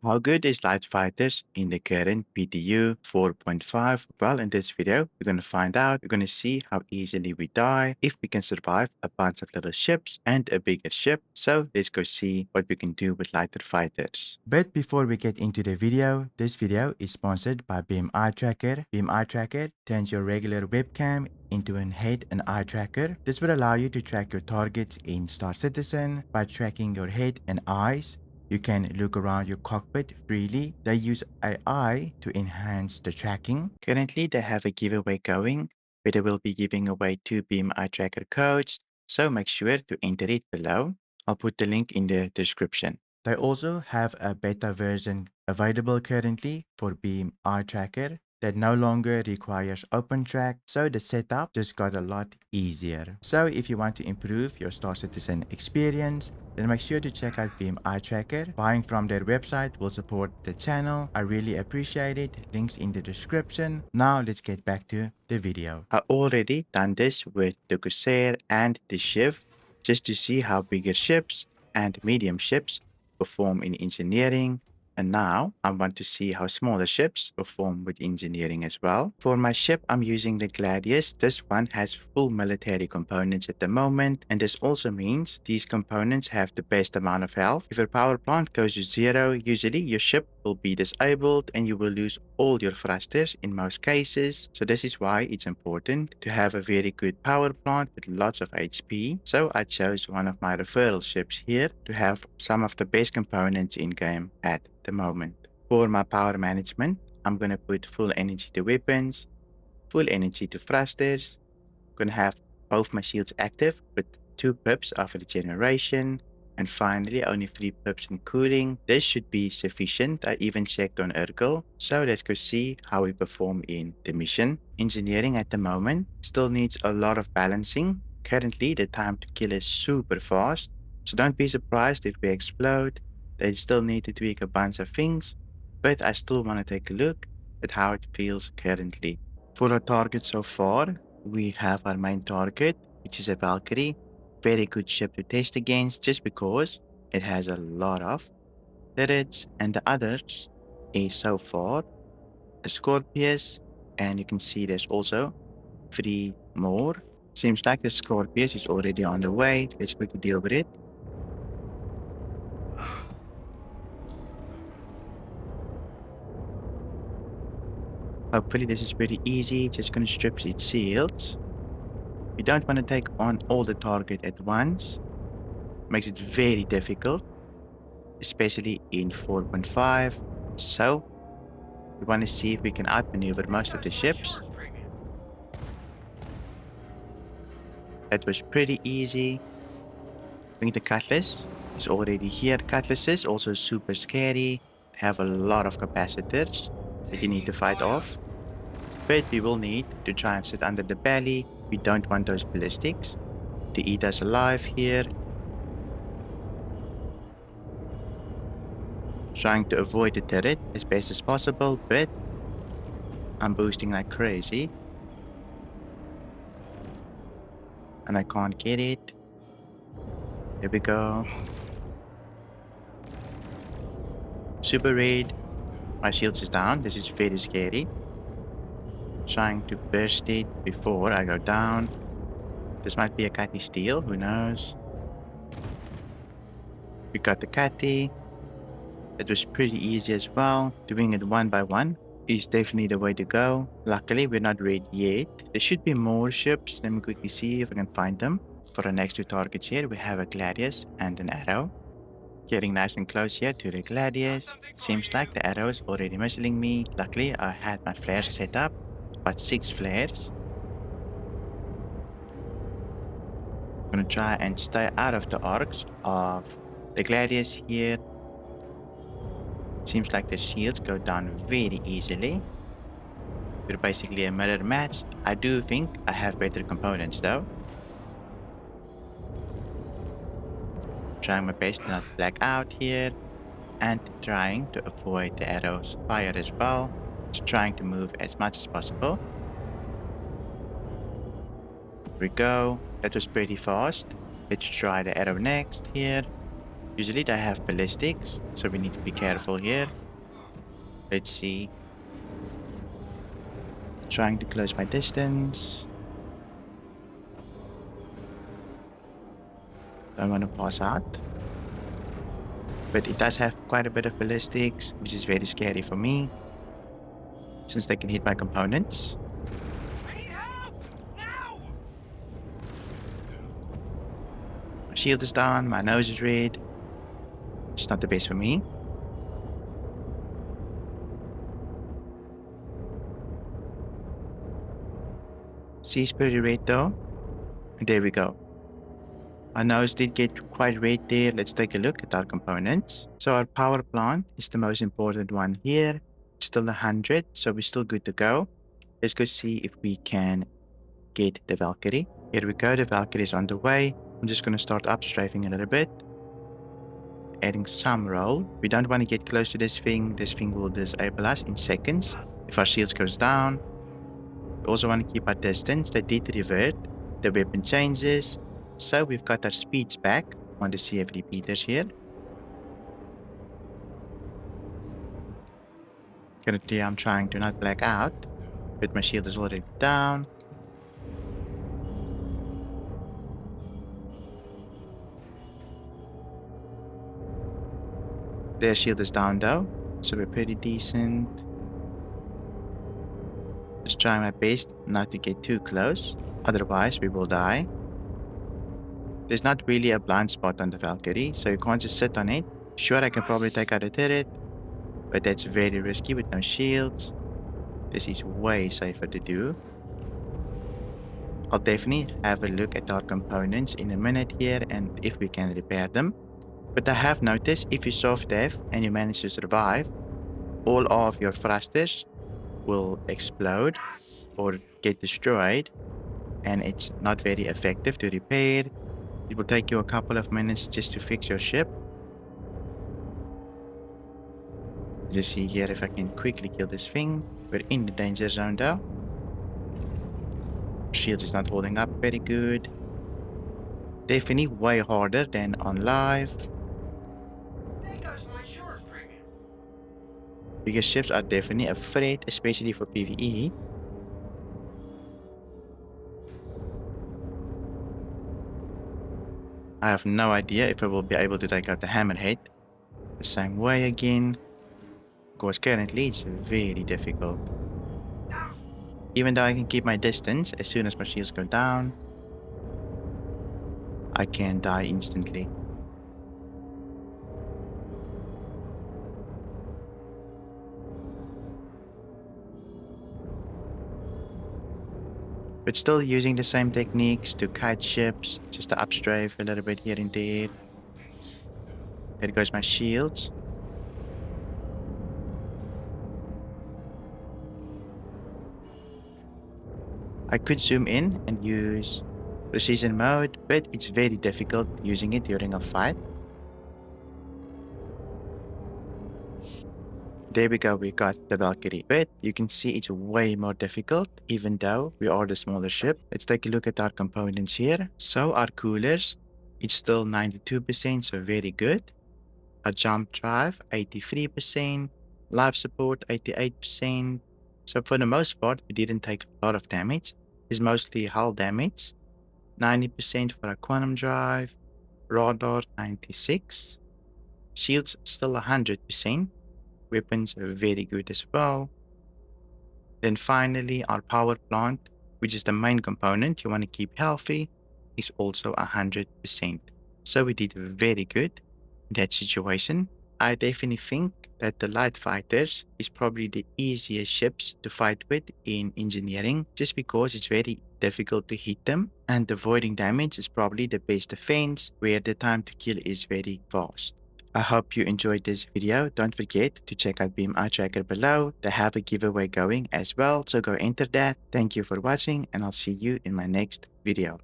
How good is light fighters in the current PTU 4.5? Well, in this video, we're going to find out. We're going to see how easily we die if we can survive a bunch of little ships and a bigger ship. So let's go see what we can do with lighter fighters. But before we get into the video, this video is sponsored by Beam Eye Tracker. Beam Eye Tracker turns your regular webcam into an head and eye tracker. This will allow you to track your targets in Star Citizen by tracking your head and eyes. You can look around your cockpit freely. They use AI to enhance the tracking. Currently, they have a giveaway going where they will be giving away 2 Beam Eye Tracker codes, so make sure to enter it below. I'll put the link in the description. They also have a beta version available currently for Beam Eye Tracker that no longer requires OpenTrack, so the setup just got a lot easier. So if you want to improve your Star Citizen experience, then make sure to check out Beam Eye Tracker. Buying from their website will support the channel. I really appreciate it. Links in the description. Now let's get back to the video. I already done this with the Corsair and the Shiv just to see how bigger ships and medium ships perform in engineering. And now I want to see how smaller ships perform with engineering as well. For my ship, I'm using the Gladius. This one has full military components at the moment. And this also means these components have the best amount of health. If your power plant goes to 0, usually your ship will be disabled and you will lose all your thrusters in most cases. So this is why it's important to have a very good power plant with lots of HP. So I chose one of my referral ships here to have some of the best components in game at the moment. For my power management, I'm going to put full energy to weapons, full energy to thrusters. I'm going to have both my shields active with 2 pips of regeneration, and finally only 3 pips in cooling. This should be sufficient. I even checked on Urkel. So let's go see how we perform in the mission. Engineering at the moment still needs a lot of balancing. Currently the time to kill is super fast, so don't be surprised if we explode. They still need to tweak a bunch of things, but I still want to take a look at how it feels currently. For our target so far, we have our main target, which is a Valkyrie. Very good ship to test against just because it has a lot of turrets, and the others is so far a Scorpius, and you can see there's also 3 more. Seems like the Scorpius is already on the way. Let's quickly deal with it. Hopefully this is pretty easy, just gonna strip its shields. You don't want to take on all the target at once. Makes it very difficult, especially in 4.5. So we want to see if we can outmaneuver most of the ships. That was pretty easy. I think the Cutlass is already here. Cutlasses also super scary. Have a lot of capacitors that you need to fight off. But we will need to try and sit under the belly. We don't want those ballistics to eat us alive here. Trying to avoid the turret as best as possible, but I'm boosting like crazy. And I can't get it. There we go. Super red. My shields is down. This is very scary. Trying to burst it before I go down. This might be a Catty steal, who knows. We got the Catty. That was pretty easy as well. Doing it one by one is definitely the way to go. Luckily, we're not ready yet. There should be more ships. Let me quickly see if I can find them. For our next 2 targets here, we have a Gladius and an Arrow. Getting nice and close here to the Gladius. Seems like the Arrow is already missing me. Luckily, I had my flares set up. About 6 flares. I'm gonna try and stay out of the arcs of the Gladius here. Seems like the shields go down very easily. We're basically a mirror match. I do think I have better components though. Trying my best to not black out here, and trying to avoid the arrow's fire as well. So trying to move as much as possible. Here we go. That was pretty fast. Let's try the arrow next here. Usually they have ballistics, so we need to be careful here. Let's see. Trying to close my distance. Don't want to pass out. But it does have quite a bit of ballistics, which is very scary for me, since they can hit my components. My shield is down, my nose is red. It's not the best for me. C is pretty red though. And there we go. Our nose did get quite red there. Let's take a look at our components. So our power plant is the most important one here. It's still 100, so we're still good to go. Let's go see if we can get the Valkyrie. Here we go, the Valkyrie is on the way. I'm just going to start upstrafing a little bit. Adding some roll. We don't want to get close to this thing. This thing will disable us in seconds if our shields goes down. We also want to keep our distance. They did revert. The weapon changes. So we've got our speeds back. I want to see if repeaters here. Currently I'm trying to not black out, but my shield is already down. Their shield is down though, so we're pretty decent. Just trying my best not to get too close, otherwise we will die. There's not really a blind spot on the Valkyrie, so you can't just sit on it. Sure, I can probably take out a turret, but that's very risky with no shields. This is way safer to do. I'll definitely have a look at our components in a minute here and if we can repair them. But I have noticed if you soft death and you manage to survive, all of your thrusters will explode or get destroyed, and it's not very effective to repair. It will take you a couple of minutes just to fix your ship. Just see here if I can quickly kill this thing. We're in the danger zone though. Shields is not holding up very good. Definitely way harder than on live. Because ships are definitely a threat, especially for PvE. I have no idea if I will be able to take out the hammerhead the same way again. Because currently it's very difficult. Even though I can keep my distance, as soon as my shields go down, I can die instantly. But still using the same techniques to kite ships, just to upstrafe a little bit here and there. There goes my shields. I could zoom in and use precision mode, but it's very difficult using it during a fight. There we go, we got the Valkyrie, but you can see it's way more difficult even though we are the smaller ship. Let's take a look at our components here. So our coolers, it's still 92%, so very good. Our jump drive, 83%. Life support, 88%. So for the most part, we didn't take a lot of damage. It's mostly hull damage. 90% for our quantum drive. Radar, 96%. Shields, still 100%. Weapons are very good as well. Then finally, our power plant, which is the main component you want to keep healthy, is also 100%. So we did very good in that situation. I definitely think that the light fighters is probably the easiest ships to fight with in engineering, just because it's very difficult to hit them, and avoiding damage is probably the best defense, where the time to kill is very fast. I hope you enjoyed this video. Don't forget to check out BMI Tracker below. They have a giveaway going as well, so go enter that. Thank you for watching, and I'll see you in my next video.